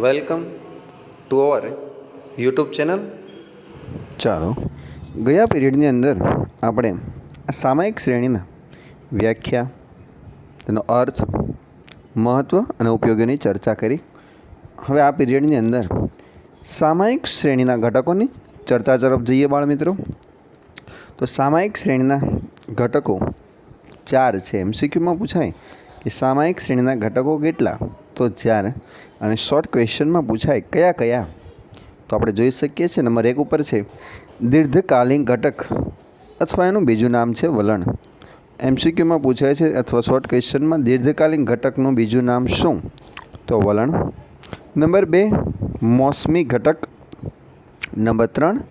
Welcome to our YouTube channel. ચાલો, ગયા પીરિયડની અંદર આપણે સામાયિક શ્રેણીના વ્યાખ્યા, તેનો અર્થ, મહત્ત્વ અને ઉપયોગોની ચર્ચા કરી. હવે આ પીરિયડની અંદર સામાયિક શ્રેણીના ઘટકોની ચર્ચા તરફ જઈએ બાળ મિત્રો. તો સામાયિક શ્રેણીના ઘટકો 4 છે. એમસીક્યુમાં પૂછાય કે સામાયિક શ્રેણીના ઘટકો કેટલા, તો 4. અને શોર્ટ ક્વેશ્ચનમાં પૂછાય કયા કયા, તો આપણે જોઈ શકીએ છીએ. નંબર 1 ઉપર છે દીર્ઘકાલીન ઘટક અથવા એનું બીજું નામ છે વલણ. એમસીક્યુમાં પૂછાય છે અથવા શોર્ટ ક્વેશ્ચનમાં દીર્ઘકાલીન ઘટકનું બીજું નામ શું, તો વલણ. નંબર 2 મોસમી ઘટક. નંબર 3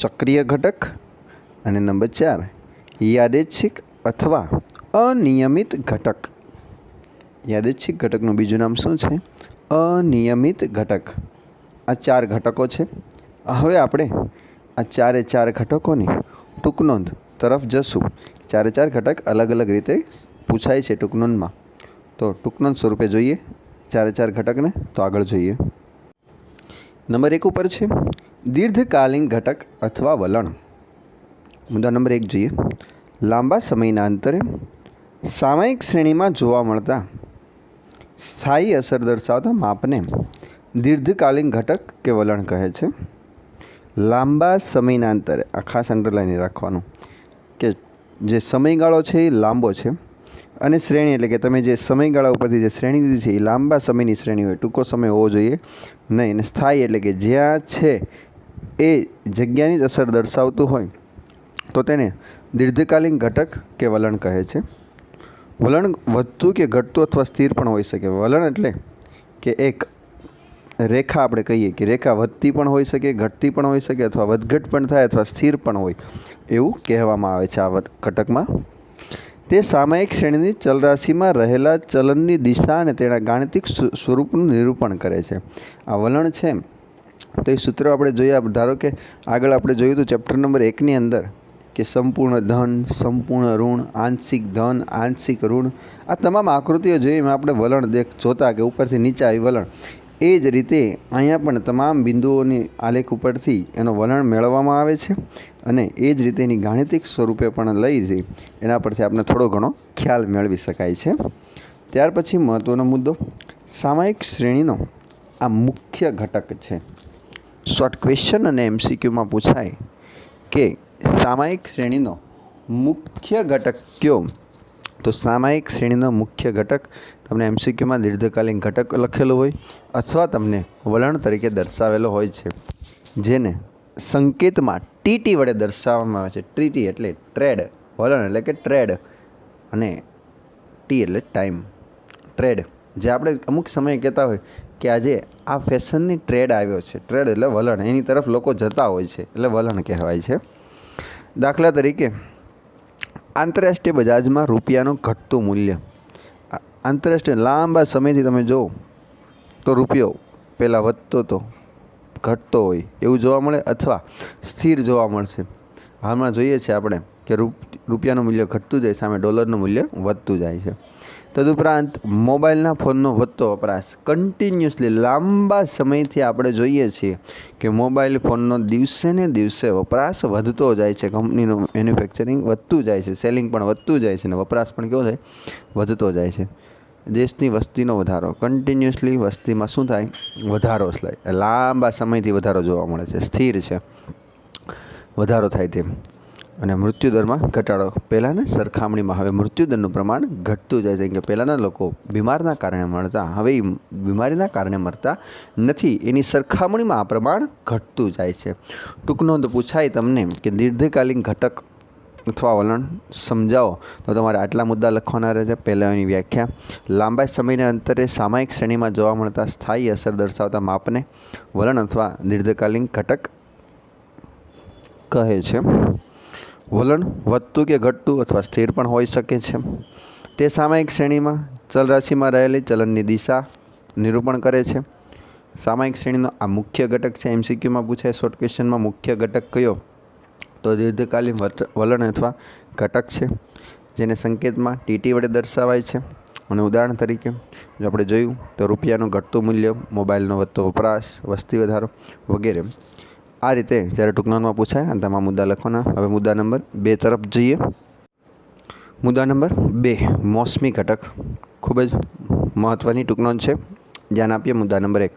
ચક્રીય ઘટક. અને નંબર 4 યાદચ્છિક અથવા અનિયમિત ઘટક. યાદચ્છિક ઘટકનું બીજું નામ શું છે? અનિયમિત ઘટક. આ 4 ઘટકો છે. હવે આપણે આ 4 ઘટકોની ટૂંકનોંધ તરફ જશું. 4 ઘટક અલગ અલગ રીતે પૂછાય છે ટૂંકનોંધમાં, તો ટૂંકનોંધ સ્વરૂપે જોઈએ 4 ઘટકને. તો આગળ જોઈએ. નંબર 1 ઉપર છે દીર્ઘકાલીન ઘટક અથવા વલણ. મુદ્દા નંબર 1 જોઈએ. લાંબા સમયના અંતરે સામાયિક શ્રેણીમાં જોવા મળતા સ્થાયી અસર દર્શાવતા માપને દીર્ઘકાલીન ઘટક કે વલણ કહે છે. લાંબા સમયના અંતરે, આ ખાસ અંડરલાઈન રાખવાનું કે જે સમયગાળો છે એ લાંબો છે, અને શ્રેણી એટલે કે તમે જે સમયગાળા ઉપરથી જે શ્રેણી લીધી છે એ લાંબા સમયની શ્રેણી હોય, ટૂંકો સમય હોવો જોઈએ નહીં. અને સ્થાયી એટલે કે જ્યાં છે એ જગ્યાની જ અસર દર્શાવતું હોય તો તેને દીર્ઘકાલીન ઘટક કે વલણ કહે છે. વલણ વધતું કે ઘટતું અથવા સ્થિર પણ હોઈ શકે. વલણ એટલે કે એક રેખા, આપણે કહીએ કે રેખા વધતી પણ હોઈ શકે, ઘટતી પણ હોઈ શકે, અથવા વધઘટ પણ થાય અથવા સ્થિર પણ હોય, એવું કહેવામાં આવે છે આ ઘટકમાં. તે સામાયિક શ્રેણીની ચલરાશિમાં રહેલા ચલનની દિશા અને તેના ગાણિતિક સ્વરૂપનું નિરૂપણ કરે છે. આ વલણ છે તો એ સૂત્ર આપણે જોઈએ. ધારો કે આગળ આપણે જોયું હતું ચેપ્ટર નંબર 1ની અંદર કે સંપૂર્ણ ધન, સંપૂર્ણ ઋણ, આંશિક ધન, આંશિક ઋણ, આ તમામ આકૃતિઓ જોઈએ એમાં આપણે વલણ જોતા કે ઉપરથી નીચે આવી વલણ. એ જ રીતે અહીંયા પણ તમામ બિંદુઓની આલેખ ઉપરથી એનો વલણ મેળવવામાં આવે છે, અને એ જ રીતે એની ગાણિતિક સ્વરૂપે પણ લઈ જઈ એના પરથી આપણે થોડો ઘણો ખ્યાલ મેળવી શકાય છે. ત્યાર પછી મહત્ત્વનો મુદ્દો, સામાયિક શ્રેણીનો આ મુખ્ય ઘટક છે. શોર્ટ ક્વેશ્ચન અને એમસીક્યુમાં પૂછાય કે સામાયિક શ્રેણીનો મુખ્ય ઘટક કયો, તો સામાયિક શ્રેણીનો મુખ્ય ઘટક તમને એમસીક્યુમાં દીર્ઘકાલીન ઘટક લખેલો હોય અથવા તમને વલણ તરીકે દર્શાવેલો હોય છે, જેને સંકેતમાં ટીટી વડે દર્શાવવામાં આવે છે. ટીટી એટલે ટ્રેડ, વલણ એટલે કે ટ્રેડ, અને ટી એટલે ટાઈમ. ટ્રેડ જે આપણે અમુક સમયે કહેતા હોય કે આજે આ ફેશનની ટ્રેડ આવ્યો છે, ટ્રેડ એટલે વલણ, એની તરફ લોકો જતા હોય છે એટલે વલણ કહેવાય છે. દાખલા તરીકે આંતરરાષ્ટ્રીય બજારમાં રૂપિયાનું ઘટતું મૂલ્ય. આંતરરાષ્ટ્રીય લાંબા સમયથી તમે જુઓ તો રૂપિયો પહેલાં વધતો તો ઘટતો હોય એવું જોવા મળે, અથવા સ્થિર જોવા મળશે. હાલમાં જોઈએ છીએ આપણે કે રૂપિયાનું મૂલ્ય ઘટતું જાય, સામે ડોલરનું મૂલ્ય વધતું જાય છે. તદુપરાંત મોબાઈલના ફોનનો વધતો વપરાશ, કન્ટિન્યુઅસલી લાંબા સમયથી આપણે જોઈએ છીએ કે મોબાઈલ ફોનનો દિવસે ને દિવસે વપરાશ વધતો જાય છે. કંપનીનું મેન્યુફેક્ચરિંગ વધતું જાય છે, સેલિંગ પણ વધતું જાય છે, અને વપરાશ પણ કેવો થાય? વધતો જાય છે. દેશની વસ્તીનો વધારો, કન્ટિન્યુઅસલી વસ્તીમાં શું થાય? વધારો થાય. લાંબા સમયથી વધારો જોવા મળે છે, સ્થિર છે, વધારો થાય તેમ. અને મૃત્યુદરમાં ઘટાડો, પહેલાંના સરખામણીમાં હવે મૃત્યુદરનું પ્રમાણ ઘટતું જાય છે, કે પહેલાંના લોકો બીમારના કારણે મરતા, હવે બીમારીના કારણે મરતા નથી, એની સરખામણીમાં આ પ્રમાણ ઘટતું જાય છે. ટૂંકનોંધ પૂછાય તમને કે દીર્ઘકાલીન ઘટક અથવા વલણ સમજાવો તો તમારે આટલા મુદ્દા લખવાના રહે છે. પહેલાં એની વ્યાખ્યા, લાંબા સમયના અંતરે સામાયિક શ્રેણીમાં જોવા મળતા સ્થાયી અસર દર્શાવતા માપને વલણ અથવા દીર્ઘકાલીન ઘટક કહે છે. વલણ વધતું કે ઘટતું અથવા સ્થિર પણ હોઈ શકે છે. તે સામાયિક શ્રેણીમાં ચલરાશિમાં રહેલી ચલનની દિશા નિરૂપણ કરે છે. સામાયિક શ્રેણીનો આ મુખ્ય ઘટક છે. એમસીક્યુમાં પૂછાય શોર્ટ ક્વેશ્ચનમાં મુખ્ય ઘટક કયો, તો દીર્ઘકાલીન વલણ અથવા ઘટક છે, જેને સંકેતમાં ટીટી વડે દર્શાવાય છે. અને ઉદાહરણ તરીકે જો આપણે જોયું તો રૂપિયાનું ઘટતું મૂલ્ય, મોબાઈલનો વધતો વપરાશ, વસ્તી વધારો વગેરે. આ રીતે જ્યારે ટૂંકનોંધમાં પૂછાય અને તેમાં મુદ્દા લખવાના. હવે મુદ્દા નંબર 2 તરફ જઈએ. મુદ્દા નંબર 2, મોસમી ઘટક. ખૂબ જ મહત્ત્વની ટૂંકનોંધ છે, ધ્યાન આપીએ. મુદ્દા નંબર 1,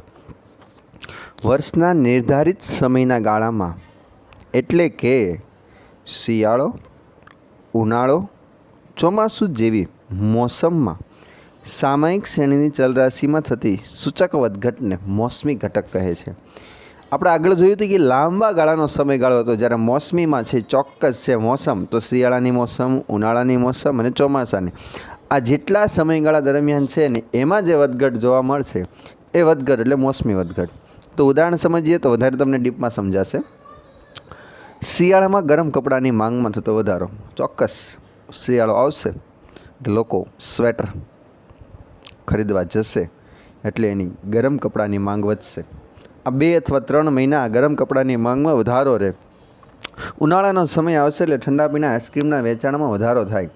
વર્ષના નિર્ધારિત સમયના ગાળામાં એટલે કે શિયાળો, ઉનાળો, ચોમાસું જેવી મોસમમાં સામયિક શ્રેણીની ચલરાશિમાં થતી સૂચક વધઘટને મોસમી ઘટક કહે છે. આપણે આગળ જોયું હતું કે લાંબા ગાળાનો સમયગાળો હતો જ્યારે મોસમીમાં છે ચોક્કસ છે મોસમ, તો શિયાળાની મોસમ, ઉનાળાની મોસમ અને ચોમાસાની. આ જેટલા સમયગાળા દરમિયાન છે ને એમાં જે વધઘટ જોવા મળશે એ વધઘટ એટલે મોસમી વધઘટ. તો ઉદાહરણ સમજીએ તો વધારે તમને ડીપમાં સમજાશે. શિયાળામાં ગરમ કપડાની માંગમાં થતો વધારો. ચોક્કસ શિયાળો આવશે એટલે લોકો સ્વેટર ખરીદવા જશે એટલે એની ગરમ કપડાની માંગ વધશે. આ 2 અથવા 3 મહિના ગરમ કપડાની માંગમાં વધારો રહે. ઉનાળાનો સમય આવશે એટલે ઠંડા પીણા આઈસ્ક્રીમના વેચાણમાં વધારો થાય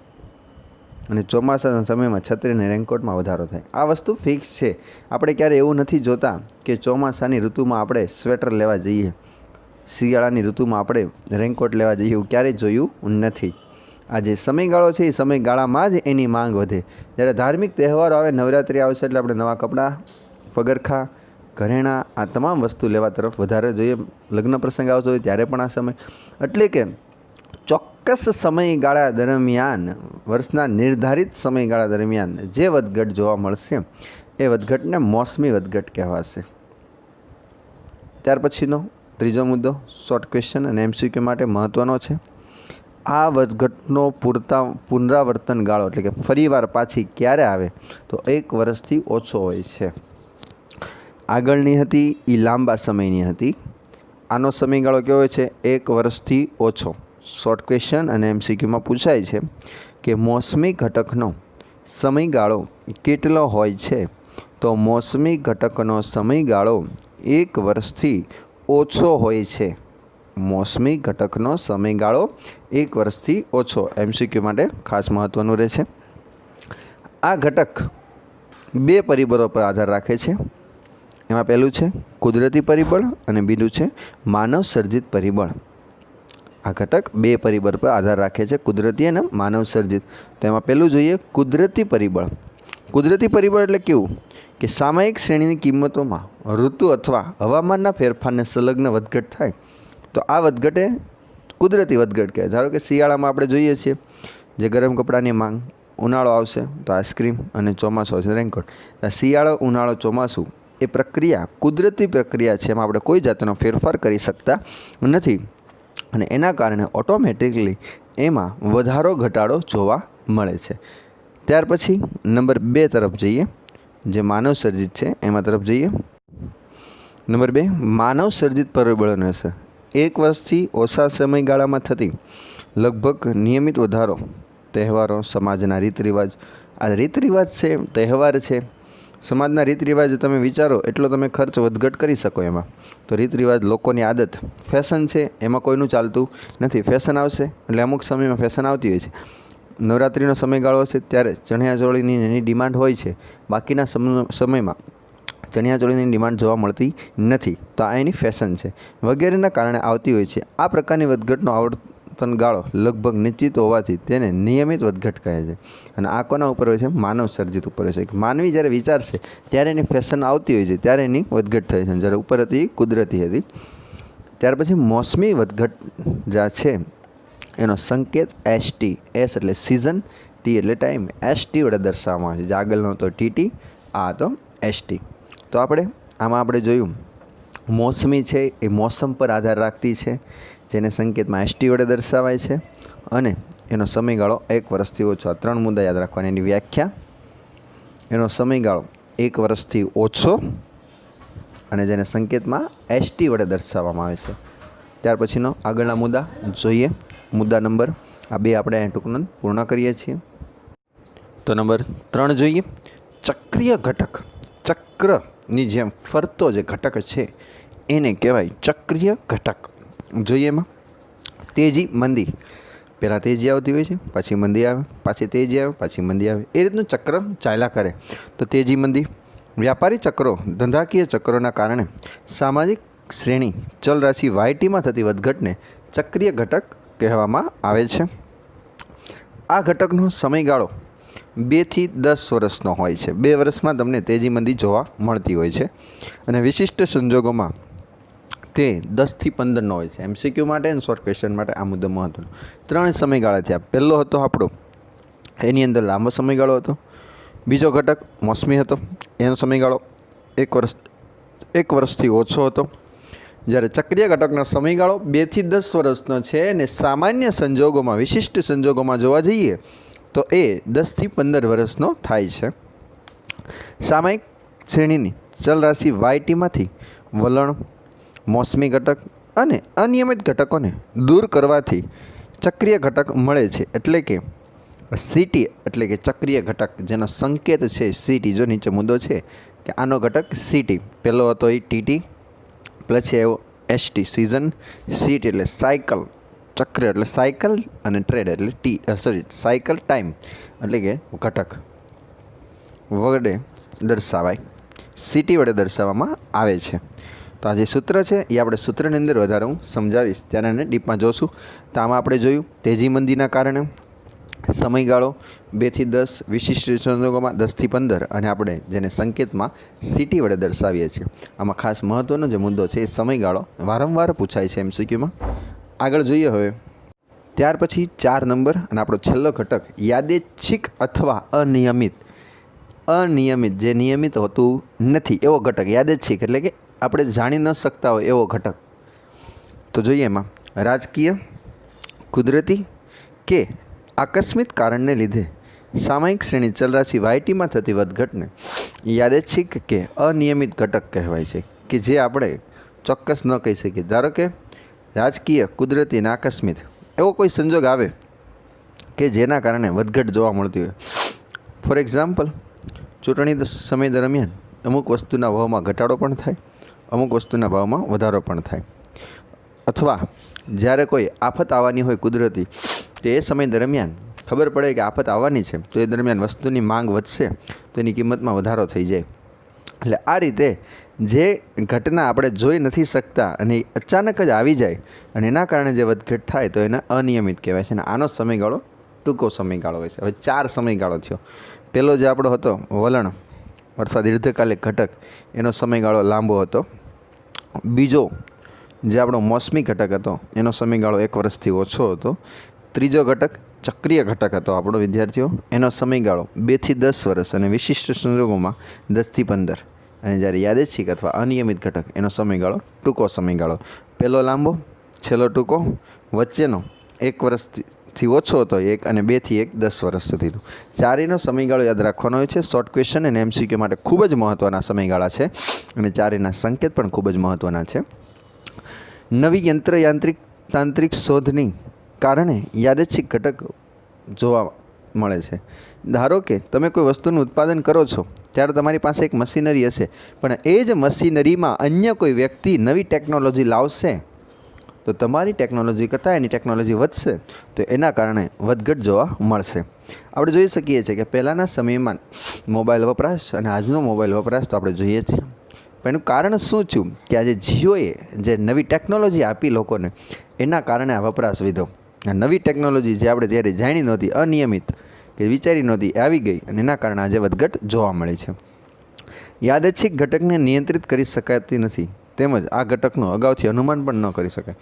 અને ચોમાસાના સમયમાં છત્રી અને રેનકોટમાં વધારો થાય. આ વસ્તુ ફિક્સ છે. આપણે ક્યારે એવું નથી જોતા કે ચોમાસાની ઋતુમાં આપણે સ્વેટર લેવા જઈએ, શિયાળાની ઋતુમાં આપણે રેનકોટ લેવા જઈએ, એવું ક્યારેય જોયું નથી. આ જે સમયગાળો છે એ સમયગાળામાં જ એની માંગ વધે. જ્યારે ધાર્મિક તહેવારો આવે, નવરાત્રિ આવશે એટલે આપણે નવા કપડાં, પગરખા, ઘરેણાં આ તમામ વસ્તુ લેવા તરફ વધારે જોઈએ. લગ્ન પ્રસંગ આવતો હોય ત્યારે પણ આ સમય, એટલે કે ચોક્કસ સમયગાળા દરમિયાન, વર્ષના નિર્ધારિત સમયગાળા દરમિયાન જે વધઘટ જોવા મળશે એ વધઘટને મોસમી વધઘટ કહેવાશે. ત્યાર પછીનો ત્રીજો મુદ્દો શોર્ટ ક્વેશ્ચન અને MCQ માટે મહત્ત્વનો છે. આ વધઘટનો પુનરાવર્તન ગાળો એટલે કે ફરીવાર પાછી ક્યારે આવે તો 1 વર્ષથી ઓછો હોય છે. આગળની હતી એ લાંબા સમયની હતી. આનો સમયગાળો કેવો હોય છે? 1 વર્ષથી ઓછો. શોર્ટ ક્વેશ્ચન અને MCQમાં પૂછાય છે કે મોસમી ઘટકનો સમયગાળો કેટલો હોય છે? તો મોસમી ઘટકનો સમયગાળો 1 વર્ષથી ઓછો હોય છે. મોસમી ઘટકનો સમયગાળો 1 વર્ષથી ઓછો. MCQ માટે ખાસ મહત્ત્વનું રહે છે. આ ઘટક 2 પરિબળો પર આધાર રાખે છે. એમાં પહેલું છે કુદરતી પરિબળ અને બીજું છે માનવ સર્જિત પરિબળ. આ ઘટક 2 પરિબળ પર આધાર રાખે છે, કુદરતી અને માનવ સર્જિત. તો એમાં પહેલું જોઈએ કુદરતી પરિબળ. કુદરતી પરિબળ એટલે કેવું કે સામયિક શ્રેણીની કિંમતોમાં ઋતુ અથવા હવામાનના ફેરફારને સંલગ્ન વધઘટ થાય તો આ વધઘટે કુદરતી વધઘટ કહેવાય. ધારો કે શિયાળામાં આપણે જોઈએ છીએ જે ગરમ કપડાની માંગ, ઉનાળો આવશે તો આઈસ્ક્રીમ અને ચોમાસું આવશે રેનકોટ. શિયાળો, ઉનાળો, ચોમાસું એ પ્રક્રિયા કુદરતી પ્રક્રિયા છે, એમાં આપણે કોઈ જાતનો ફેરફાર કરી શકતા નથી અને એના કારણે ઓટોમેટિકલી એમાં વધારો ઘટાડો જોવા મળે છે. ત્યાર પછી નંબર 2 તરફ જઈએ, જે માનવ સર્જિત છે એમાં તરફ જઈએ. નંબર 2, માનવ સર્જિત પરિબળોની અસર. 1 વર્ષથી ઓછા સમયગાળામાં થતી લગભગ નિયમિત વધારો. તહેવારો, સમાજના રીત રિવાજ. આ રીત રિવાજ છે, તહેવાર છે, સમાજના રીત રિવાજ તમે વિચારો એટલો તમે ખર્ચ વધઘટ કરી શકો એમાં. તો રીત રિવાજ, લોકોની આદત, ફેશન છે એમાં કોઈનું ચાલતું નથી. ફેશન આવશે એટલે અમુક સમયમાં ફેશન આવતી હોય છે. નવરાત્રિનો સમયગાળો હશે ત્યારે ચણિયાચોળીની એની ડિમાન્ડ હોય છે, બાકીના સમયમાં ચણિયાચોળીની ડિમાન્ડ જોવા મળતી નથી. તો આ એની ફેશન છે વગેરેના કારણે આવતી હોય છે. આ પ્રકારની વધઘટનો આવર્તન ગાળો લગભગ નિશ્ચિત હોવાથી તેને નિયમિત વધઘટ કહે છે. અને આ કોના ઉપર હોય છે? માનવ સર્જિત ઉપર હોય છે. માનવી જ્યારે વિચારશે ત્યારે એની ફેશન આવતી હોય છે, ત્યારે એની વધઘટ થાય છે. જ્યારે ઉપર હતી કુદરતી હતી. ત્યાર પછી મોસમી વધઘટ જ્યાં છે એનો સંકેત ST. S એટલે સિઝન, T એટલે ટાઈમ, ST વડે દર્શાવવામાં આવે છે. જે આગળનો તો TT, આ તો ST. તો આમાં આપણે જોયું મોસમી છે એ મોસમ પર આધાર રાખતી છે, જેને સંકેતમાં ST વડે દર્શાવાય છે અને એનો સમયગાળો 1 વર્ષથી ઓછો. 3 મુદ્દા યાદ રાખવાની. એની વ્યાખ્યા, એનો સમયગાળો 1 વર્ષથી ઓછો અને જેને સંકેતમાં ST વડે દર્શાવવામાં આવે છે. ત્યાર પછીનો આગળના મુદ્દા જોઈએ. મુદ્દા નંબર આ 2 આપણે ટૂંકનોંધ પૂર્ણ કરીએ છીએ. તો નંબર 3 જોઈએ, ચક્રીય ઘટક. ચક્રની જેમ ફરતો જે ઘટક છે એને કહેવાય ચક્રીય ઘટક. જોઈએ એમાં તેજી, મંદી. પહેલાં તેજી આવતી હોય છે, પછી મંદી આવે, પાછી તેજી આવે, પાછી મંદી આવે. એ રીતનું ચક્ર ચાલ્યા કરે. તો તેજી મંદી, વ્યાપારી ચક્રો, ધંધાકીય ચક્રોના કારણે સામાજિક શ્રેણી ચલ રાશિ YTમાં થતી વધઘટને ચક્રીય ઘટક કહેવામાં આવે છે. આ ઘટકનો સમયગાળો 2 થી 10 વર્ષનો હોય છે. 2 વર્ષમાં તમને તેજી મંદી જોવા મળતી હોય છે અને વિશિષ્ટ સંજોગોમાં તે 10 થી 15નો હોય છે. MCQ માટે અને શોર્ટ ક્વેશ્ચન માટે આ મુદ્દો મહત્વનો. 3 સમયગાળા થયા. પહેલો હતો આપણો, એની અંદર લાંબો સમયગાળો હતો. બીજો ઘટક મોસમી હતો, એનો સમયગાળો 1 વર્ષથી ઓછો હતો. જ્યારે ચક્રીય ઘટકનો સમયગાળો 2 થી 10 વર્ષનો છે અને સામાન્ય સંજોગોમાં, વિશિષ્ટ સંજોગોમાં જોવા જઈએ તો એ 10 થી 15 વર્ષનો થાય છે. સામયિક શ્રેણીની ચલ રાશિ YTમાંથી વલણ, મોસમી ઘટક અને અનિયમિત ઘટકોને દૂર કરવાથી ચક્રીય ઘટક મળે છે. એટલે કે CT એટલે કે ચક્રીય ઘટક, જેનો સંકેત છે CT. જો નીચે મુદ્દો છે કે આનો ઘટક CT. પહેલો હતો એ TT, પછી આવ્યો ST સિઝન, CT એટલે સાયકલ, ચક્ર એટલે સાયકલ અને ટ્રેડ એટલે સાયકલ ટાઈમ એટલે કે ઘટક વડે દર્શાવાય, CT વડે દર્શાવવામાં આવે છે. તો આ જે સૂત્ર છે એ આપણે સૂત્રની અંદર વધારે હું સમજાવીશ, ત્યારે એને ડીપમાં જોશું. તો આમાં આપણે જોયું તેજી મંદીના કારણે સમયગાળો 2 થી 10, વિશિષ્ટ સંજોગોમાં 10 થી 15 અને આપણે જેને સંકેતમાં CT વડે દર્શાવીએ છીએ. આમાં ખાસ મહત્ત્વનો જે મુદ્દો છે એ સમયગાળો વારંવાર પૂછાય છે MCQમાં. આગળ જોઈએ હવે. ત્યાર પછી 4 નંબર અને આપણો છેલ્લો ઘટક યાદચ્છિક અથવા અનિયમિત. જે નિયમિત હોતું નથી એવો ઘટક, યાદચ્છિક એટલે કે આપણે જાણી ન શકતા હોય એવો ઘટક. તો જોઈએ એમાં રાજકીય, કુદરતી કે આકસ્મિક કારણને લીધે સામયિક શ્રેણી ચલ રાશિ YTમાં થતી વધઘટને યાદચ્છિક કે અનિયમિત ઘટક કહેવાય છે, કે જે આપણે ચોક્કસ ન કહી શકીએ. ધારો કે રાજકીય, કુદરતી અને આકસ્મિક એવો કોઈ સંજોગ આવે કે જેના કારણે વધઘટ જોવા મળતી હોય. ફોર એક્ઝામ્પલ, ચૂંટણી સમય દરમિયાન અમુક વસ્તુના ભાવમાં ઘટાડો પણ થાય, અમુક વસ્તુના ભાવમાં વધારો પણ થાય. અથવા જ્યારે કોઈ આફત આવવાની હોય કુદરતી, તો એ સમય દરમિયાન ખબર પડે કે આફત આવવાની છે, તો એ દરમિયાન વસ્તુની માંગ વધશે તો એની કિંમતમાં વધારો થઈ જાય. એટલે આ રીતે જે ઘટના આપણે જોઈ નથી શકતા અને અચાનક જ આવી જાય અને એના કારણે જે વધઘટ થાય તો એને અનિયમિત કહેવાય છે. અને આનો સમયગાળો ટૂંકો સમયગાળો હોય છે. હવે 4 સમયગાળો થયો. પહેલો જે આપણો હતો વલણ, વરસાદ દીર્ઘકાલિક ઘટક, એનો સમયગાળો લાંબો હતો. બીજો જે આપણો મોસમી ઘટક હતો એનો સમયગાળો 1 વર્ષથી ઓછો હતો. ત્રીજો ઘટક ચક્રીય ઘટક હતો આપણો વિદ્યાર્થીઓ, એનો સમયગાળો 2 થી 10 વર્ષ અને વિશિષ્ટ સંજોગોમાં 10 થી 15. અને જ્યારે યાદચ્છિક અથવા અનિયમિત ઘટક એનો સમયગાળો ટૂંકો સમયગાળો. પહેલો લાંબો, છેલ્લો ટૂંકો, વચ્ચેનો 1 વર્ષથી ઓછો હતો 1 અને 2 થી 10 વર્ષ સુધીનો. ચારેયનો સમયગાળો યાદ રાખવાનો હોય છે. શોર્ટ ક્વેશ્ચન અને MCQ માટે ખૂબ જ મહત્ત્વના સમયગાળા છે અને ચારેયના સંકેત પણ ખૂબ જ મહત્ત્વના છે. નવી તાંત્રિક શોધની કારણે યાદચ્છિક ઘટક જોવા મળે છે. ધારો કે તમે કોઈ વસ્તુનું ઉત્પાદન કરો છો ત્યારે તમારી પાસે એક મશીનરી હશે, પણ એ જ મશીનરીમાં અન્ય કોઈ વ્યક્તિ નવી ટેકનોલોજી લાવશે તો તમારી ટેકનોલોજી કરતાં એની ટેકનોલોજી વધશે, તો એના કારણે વધઘટ જોવા મળશે. આપણે જોઈ શકીએ છીએ કે પહેલાંના સમયમાં મોબાઈલ વપરાશ અને આજનો મોબાઈલ વપરાશ તો આપણે જોઈએ છીએ. પણ એનું કારણ શું થયું કે આજે જીઓએ જે નવી ટેકનોલોજી આપી લોકોને, એના કારણે આ વપરાશ વધ્યો. આ નવી ટેકનોલોજી જે આપણે ત્યારે જાણી નહોતી, અનિયમિત કે વિચારી નહોતી, આવી ગઈ અને એના કારણે આજે વધઘટ જોવા મળે છે. યાદચ્છિક ઘટકને નિયંત્રિત કરી શકાતી નથી, તેમજ આ ઘટકનું અગાઉથી અનુમાન પણ ન કરી શકાય.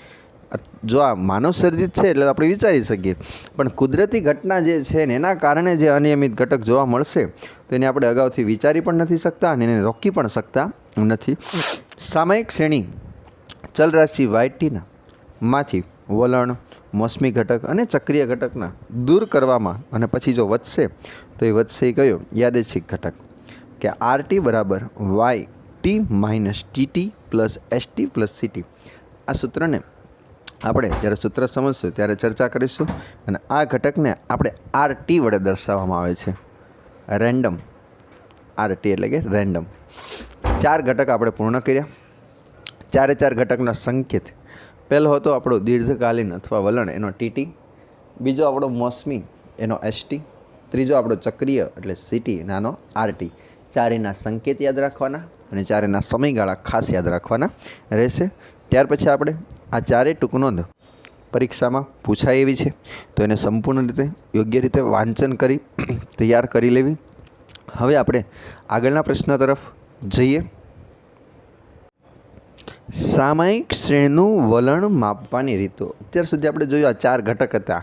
જો આ માનવ સર્જિત છે એટલે આપણે વિચારી શકીએ, પણ કુદરતી ઘટના જે છે ને એના કારણે જે અનિયમિત ઘટક જોવા મળશે તો એને આપણે અગાઉથી વિચારી પણ નથી શકતા અને એને રોકી પણ શકતા નથી. સામયિક શ્રેણી ચલ રાશિ YTના માંથી વલણ, મોસમી ઘટક અને ચક્રીય ઘટકના દૂર કરવામાં અને પછી જો વધશે તો એ વધશે એ કયો? યાદચ્છિક ઘટક. કે RT બરાબર YT minus TT plus ST plus CT. આ સૂત્રને આપણે જ્યારે સૂત્ર સમજશું ત્યારે ચર્ચા કરીશું. અને આ ઘટકને આપણે RT વડે દર્શાવવામાં આવે છે, રેન્ડમ. RT એટલે કે રેન્ડમ. 4 ઘટક આપણે પૂર્ણ કર્યા. 4 ઘટકના સંકેત. પહેલો હતો આપણો દીર્ઘકાલીન અથવા વલણ, એનો TT. બીજો આપણો મોસમી એનો ST, ત્રીજો આપણો ચક્રીય એટલે CT નાનો RT. ચારેયના સંકેત યાદ રાખવાના અને ચારેયના સમયગાળા ખાસ યાદ રાખવાના રહેશે. ત્યાર પછી આપણે આ ચારેય ટૂંક નોંધ પરીક્ષામાં પૂછાય એવી છે, તો એને સંપૂર્ણ રીતે યોગ્ય રીતે વાંચન કરી તૈયાર કરી લેવી. હવે આપણે આગળના પ્રશ્ન તરફ જઈએ. સામયિક શ્રેણીનું વલણ માપવાની રીતો. અત્યાર સુધી આપણે જોયું આ 4 ઘટક હતા,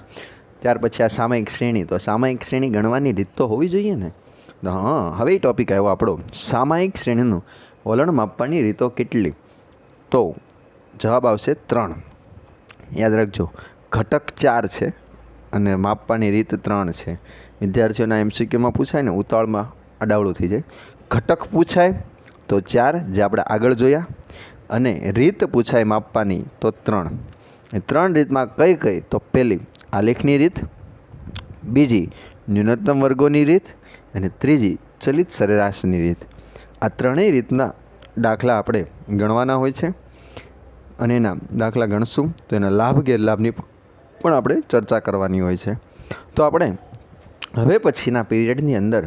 ત્યાર પછી આ સામયિક શ્રેણી. તો સામયિક શ્રેણી ગણવાની રીત તો હોવી જોઈએ ને. તો હવે ટોપિક આવ્યો આપણો સામયિક શ્રેણીનું વલણ માપવાની રીતો કેટલી. તો જવાબ આવશે 3. યાદ રાખજો, ઘટક 4 છે અને માપવાની રીત 3 છે. વિદ્યાર્થીઓના MCQમાં પૂછાય ને ઉતાવળમાં અડાવડું થઈ જાય. ઘટક પૂછાય તો 4 જે આપણે આગળ જોયા, અને રીત પૂછાય માપવાની તો 3. એ 3 રીતમાં કઈ કઈ? તો પહેલી આલેખની રીત, બીજી ન્યૂનતમ વર્ગોની રીત અને ત્રીજી ચલિત સરેરાશની રીત. આ ત્રણેય રીતના દાખલા આપણે ગણવાના હોય છે અને એના દાખલા ગણશું તો એના લાભ ગેરલાભની પણ આપણે ચર્ચા કરવાની હોય છે. તો આપણે હવે પછીના પીરિયડની અંદર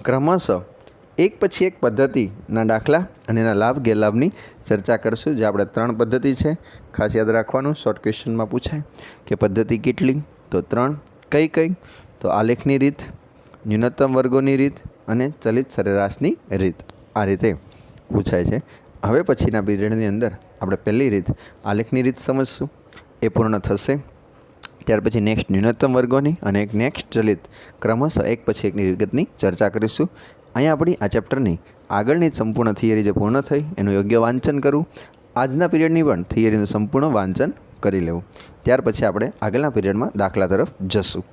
ક્રમશઃ એક પછી એક પદ્ધતિના દાખલા અને એના લાભ ગેરલાભની ચર્ચા કરશું. જે આપણે 3 પદ્ધતિ છે, ખાસ યાદ રાખવાનું. શોર્ટ ક્વેશ્ચનમાં પૂછાય કે પદ્ધતિ કેટલી, તો 3. કઈ કઈ? તો આલેખની રીત, ન્યૂનતમ વર્ગોની રીત અને ચલિત સરેરાશની રીત. આ રીતે પૂછાય છે. હવે પછીના પીરિયડની અંદર આપણે પહેલી રીત આલેખની રીત સમજશું, એ પૂર્ણ થશે. ત્યાર પછી નેક્સ્ટ ન્યૂનતમ વર્ગોની અને એક નેક્સ્ટ ચલિત, ક્રમશઃ એક પછી એકની વિગતની ચર્ચા કરીશું. અહીંયા આપણી આ ચેપ્ટરની આગળની સંપૂર્ણ થિયરી જે પૂર્ણ થઈ એનું યોગ્ય વાંચન કરવું, આજના પીરિયડની પણ થિયરીનું સંપૂર્ણ વાંચન કરી લેવું. ત્યાર પછી આપણે આગળના પીરિયડમાં દાખલા તરફ જશું.